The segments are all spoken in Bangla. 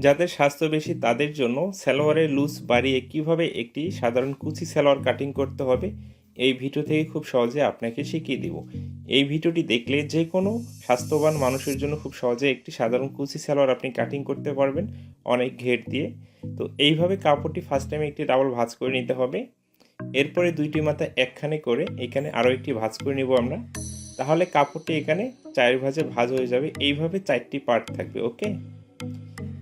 যাদের স্বাস্থ্য বেশি তাদের জন্য সালোয়ারের লুজ বাড়িয়ে কিভাবে একটি সাধারণ কুচি সালোয়ার কাটিং করতে হবে এই ভিডিও থেকে খুব সহজে আপনাকে শিখিয়ে দিব। এই ভিডিওটি দেখলে যে কোনো স্বাস্থ্যবান মানুষের জন্য খুব সহজে একটি সাধারণ কুচি সালোয়ার আপনি কাটিং করতে পারবেন অনেক ঘের দিয়ে। তো এইভাবে কাপড়টি ফার্স্ট টাইমে একটি ডাবল ভাঁজ করে নিতে হবে। এরপরে দুইটি মাথা একখানে করে এখানে আরও একটি ভাঁজ করে নেব আমরা। তাহলে কাপড়টি এখানে চার ভাঁজে ভাঁজ হয়ে যাবে। এইভাবে 4টি পার্ট থাকবে। ওকে,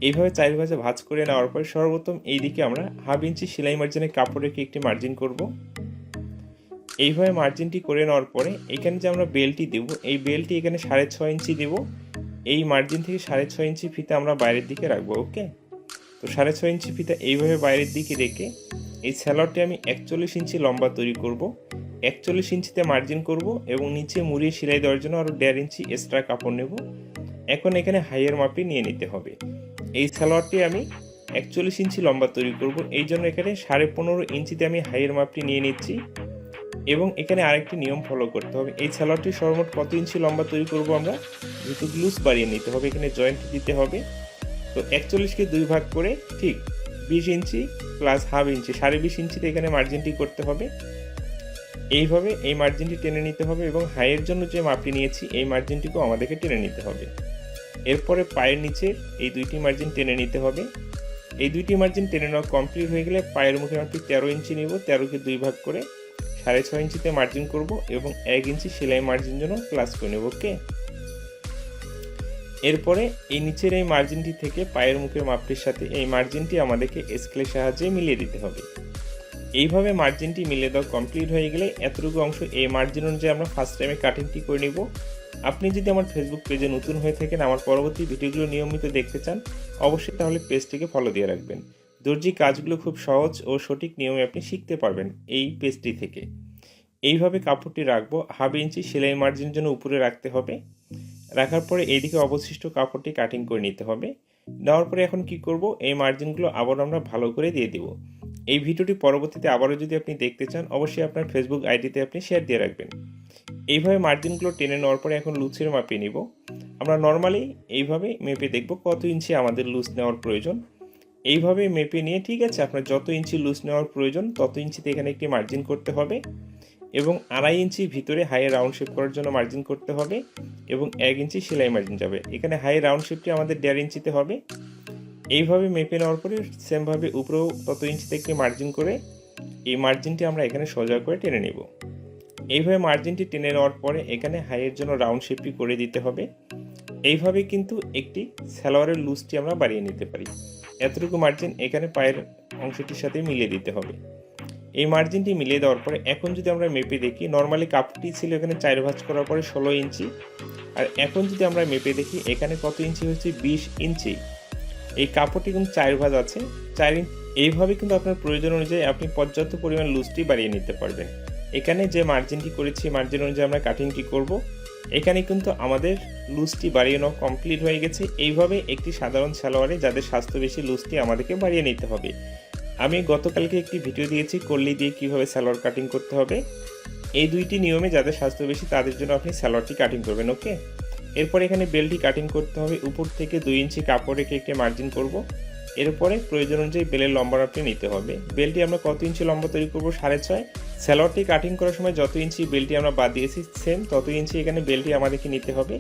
এইভাবে 4 ভাঁজে ভাঁজ করে নেওয়ার পর সর্বপ্রথম এইদিকে আমরা হাফ ইঞ্চি সেলাই মার্জিনে কাপড় রেখে একটি মার্জিন করব। এইভাবে মার্জিনটি করে নেওয়ার পরে এখানে যে আমরা বেলটি দেব, এই বেলটি এখানে 6.5 ইঞ্চি দেব। এই মার্জিন থেকে 6.5 ইঞ্চি ফিতা আমরা বাইরের দিকে রাখবো। ওকে, তো 6.5 ইঞ্চি ফিতা এইভাবে বাইরের দিকে রেখে এই সালোয়ারটি আমি 41 ইঞ্চি লম্বা তৈরি করব। 41 ইঞ্চিতে মার্জিন করব এবং নিচে মুড়িয়ে সেলাই দেওয়ার জন্য আরও 1.5 ইঞ্চি এক্সট্রা কাপড় নেব। এখন এখানে হাইয়ের মাপটি নিয়ে নিতে হবে। এই সালোয়ারটি আমি 41 ইঞ্চি লম্বা তৈরি করব, এই জন্য এখানে 15.5 ইঞ্চিতে আমি হাইয়ের মাপটি নিয়ে নিচ্ছি। এবং এখানে আরেকটি নিয়ম ফলো করতে হবে, এই সালোয়ারটি সর্বমোট কত ইঞ্চি লম্বা তৈরি করব আমরা, যেহেতু লুজ বাড়িয়ে নিতে হবে, এখানে জয়েন্ট দিতে হবে। তো 41কে 2 ভাগ করে ঠিক 20 ইঞ্চি প্লাস হাফ ইঞ্চি 20.5 ইঞ্চিতে এখানে মার্জিনটি করতে হবে। এইভাবে এই মার্জিনটি টেনে নিতে হবে এবং হাইয়ের জন্য যে মাপটি নিয়েছি এই মার্জিনটিকেও আমাদেরকে টেনে নিতে হবে। এরপরে পায়ের নিচে এই দুইটি মার্জিন টেনে নিতে হবে। এই দুইটি মার্জিন টেনে নেওয়া কমপ্লিট হয়ে গেলে পায়ের মুখের মাপটি 13 ইঞ্চি নেব। 13কে 2 ভাগ করে 6.5 ইঞ্চিতে মার্জিন করব এবং 1 ইঞ্চি সেলাই মার্জিন জন্য প্লাস করে নেব। ওকে, এরপরে এই নিচের এই মার্জিনটি থেকে পায়ের মুখের মাপটির সাথে এই মার্জিনটি আমাদেরকে স্কেলের সাহায্যে মিলিয়ে দিতে হবে। এইভাবে মার্জিনটি মিলিয়ে দেওয়া কমপ্লিট হয়ে গেলে এতটুকু অংশ এই মার্জিন অনুযায়ী আমরা ফার্স্ট টাইমে কাটিংটি করে নিব। আপনি যদি আমার ফেসবুক পেজে নতুন হয়ে থাকেন, আমার পরবর্তী ভিডিওগুলো নিয়মিত দেখতে চান, অবশ্যই তাহলে পেজটিকে ফলো দিয়ে রাখবেন। দর্জি কাজগুলো খুব সহজ ও সঠিক নিয়মে আপনি শিখতে পারবেন এই পেজটি থেকে। এইভাবে কাপড়টি রাখবো, হাফ ইঞ্চি সেলাই মার্জিনের জন্য উপরে রাখতে হবে। রাখার পরে এইদিকে অবশিষ্ট কাপড়টি কাটিং করে নিতে হবে। নেওয়ার পরে এখন কি করব, এই মার্জিনগুলো আবার আমরা ভালো করে দিয়ে দেব। এই ভিডিওটি পরবর্তীতে আবারও যদি আপনি দেখতে চান, অবশ্যই আপনার ফেসবুক আইডিতে আপনি শেয়ার দিয়ে রাখবেন। এইভাবে মার্জিনগুলো টেনে নেওয়ার পরে এখন লুজের মাপে নিব। আমরা নর্মালি এইভাবে মেপে দেখব কত ইঞ্চি আমাদের লুজ নেওয়ার প্রয়োজন। এইভাবে মেপে নিয়ে ঠিক আছে, আপনার যত ইঞ্চি লুজ নেওয়ার প্রয়োজন তত ইঞ্চিতে এখানে একটি মার্জিন করতে হবে এবং 2.5 ইঞ্চি ভিতরে হাইয়ের রাউন্ড শেপ করার জন্য মার্জিন করতে হবে এবং 1 ইঞ্চি সেলাই মার্জিন যাবে। এখানে হাইয়ের রাউন্ড শেপটি আমাদের 1.5 ইঞ্চিতে হবে। এইভাবে মেপে নেওয়ার পরে সেমভাবে উপরেও তত ইঞ্চিতে একটি মার্জিন করে এই মার্জিনটি আমরা এখানে সোজা করে টেনে নেব। এইভাবে মার্জিনটি টেনে নেওয়ার পরে এখানে হাইয়ের জন্য রাউন্ড শেপটি করে দিতে হবে। এইভাবে কিন্তু একটি সালোয়ারের লুজটি আমরা বাড়িয়ে নিতে পারি। এতটুকু মার্জিন এখানে পায়ের অংশটির সাথে মিলিয়ে দিতে হবে। এই মার্জিনটি মিলিয়ে দেওয়ার পরে এখন যদি আমরা মেপে দেখি, নর্মালি কাপড়টি ছিল এখানে 4 ভাঁজ করার পরে 16 ইঞ্চি, আর এখন যদি আমরা মেপে দেখি এখানে কত ইঞ্চি হচ্ছে 20 ইঞ্চি। এই কাপড়টি কিন্তু 4 ভাঁজ আছে 4 ইঞ্চি। এইভাবে কিন্তু আপনার প্রয়োজন অনুযায়ী আপনি পর্যাপ্ত পরিমাণ লুজটি বাড়িয়ে নিতে পারবেন। এখানে যে মার্জিনটি করেছি মার্জিন অনুযায়ী আমরা কাটিংটি করব। এখানে কিন্তু আমাদের লুজটি বাড়িয়ে নেওয়া কমপ্লিট হয়ে গেছে। এইভাবে একটি সাধারণ সালোয়ারে যাদের স্বাস্থ্য বেশি লুজটি আমাদেরকে বাড়িয়ে নিতে হবে। আমি গতকালকে একটি ভিডিও দিয়েছি কল্লি দিয়ে কীভাবে সালোয়ার কাটিং করতে হবে। এই দুইটি নিয়মে যাদের স্বাস্থ্য বেশি তাদের জন্য আপনি সালোয়ারটি কাটিং করবেন। ওকে, এরপর এখানে বেলটি কাটিং করতে হবে। উপর থেকে 2 ইঞ্চি কাপড় রেখে একটি মার্জিন করব। এরপরে প্রয়োজন অনুযায়ী বেলের লম্বা মাপটি নিতে হবে। বেলটি আমরা কত ইঞ্চি লম্বা তৈরি করব, 6.5। সালোয়ারটি কাটিং করার সময় যত ইঞ্চি বেলটি আমরা বাদ দিয়েছি সেম তত ইঞ্চি এখানে বেলটি আমাদেরকে নিতে হবে।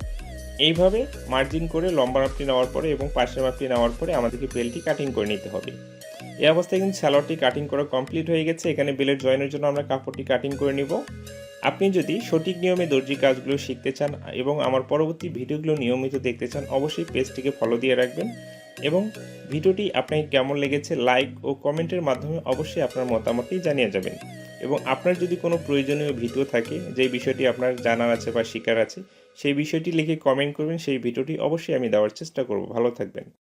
এইভাবে মার্জিন করে লম্বা মাপটি নেওয়ার পরে এবং পাশের মাপটি নেওয়ার পরে আমাদেরকে বেলটি কাটিং করে নিতে হবে। এই অবস্থায় কিন্তু সালোয়ারটি কাটিং করা কমপ্লিট হয়ে গেছে। এখানে বেলের জয়েনের জন্য আমরা কাপড়টি কাটিং করে নিব। আপনি যদি সঠিক নিয়মে দর্জি কাজগুলো শিখতে চান এবং আমার পরবর্তী ভিডিওগুলো নিয়মিত দেখতে চান, অবশ্যই পেজটিকে ফলো দিয়ে রাখবেন এবং ভিডিওটি আপনাকে কেমন লেগেছে লাইক ও কমেন্টের মাধ্যমে অবশ্যই আপনার মতামতটি জানিয়ে যাবেন। এবং আপনার যদি কোনো প্রয়োজনীয় ভিডিও থাকে যে বিষয়টি আপনার জানার আছে বা শিকার আছে, সেই বিষয়টি লিখে কমেন্ট করবেন। সেই ভিডিওটি অবশ্যই আমি দেওয়ার চেষ্টা করব। ভালো থাকবেন।